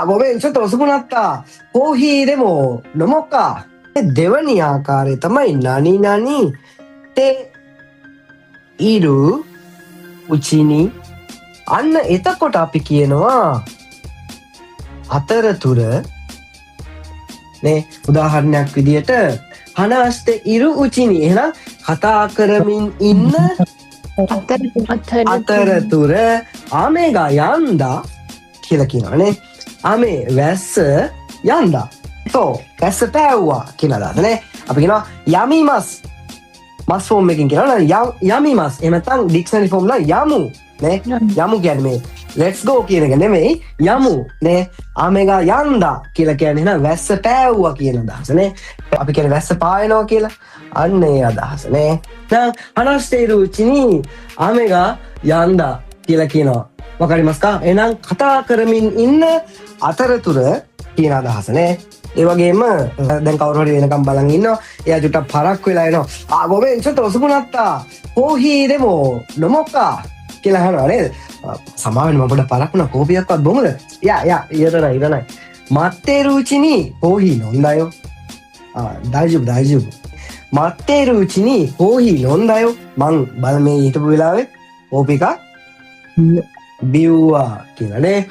ごめん、ちょっと遅くなった。コーヒーでも飲もうか. දෙවැනි ආකාරය තමයි නනි නනි තේ ඉරු උචිනි. අන්න එතකොට අපි කියනවා අතරතුර නේ උදාහරණයක් විදියට හනස්ත ඉරු උචිනි එහෙනම් කතා කරමින් ඉන්න අතරතුර ආමේගා යන්දා කියලා කියනවානේ. ආමේ වැස්ස යන්දා. So, වැස්ස පෑවුවා කියන අදහසනේ. අපි කියනවා යමිමස්. මස් ෆෝම් එකකින් කියනවා යමිමස්. එහෙම නැත්නම් ඩික්ෂනරි ෆෝම් ලා යමු නේ. යමු කියන්නේ මේ let's go කියන එක නෙමෙයි යමු නේ. ආමේගා යන්දා කියලා කියන්නේ එහෙනම් වැස්ස පෑවුවා කියන අදහසනේ. අපි කියන්නේ වැස්ස පායනවා කියලා. අන්න ඒ අදහස නේ. දැන් අනස්තේරු උචිනි ආමේගා යන්දා කියලා කියනවා. වකරිමස්කා? එහෙනම් කතා කරමින් ඉන්න අතරතුර කියන අදහස නේ. ඒ වගේම දැන් කවුරු හරි වෙනකම් බලන් ඉන්නවා. එයා චුට්ටක් පරක් වෙලා එනවා. ගොමෙන්ちょっと遅くなった. コーヒーでも飲もうかකියලා අහනවා නේද? සමාවෙන්න මම පොඩ්ඩක් පරක් වුණා. කෝපියක්වත් බොමුද? යා ඉරණයි. 待ってるうちにコーヒー飲んだよ. 大丈夫. 待ってるうちにコーヒー飲んだよ. මං බලමේ හිටපු වෙලාවේ කෝපි එකක් බිව්වා කියලා නේ.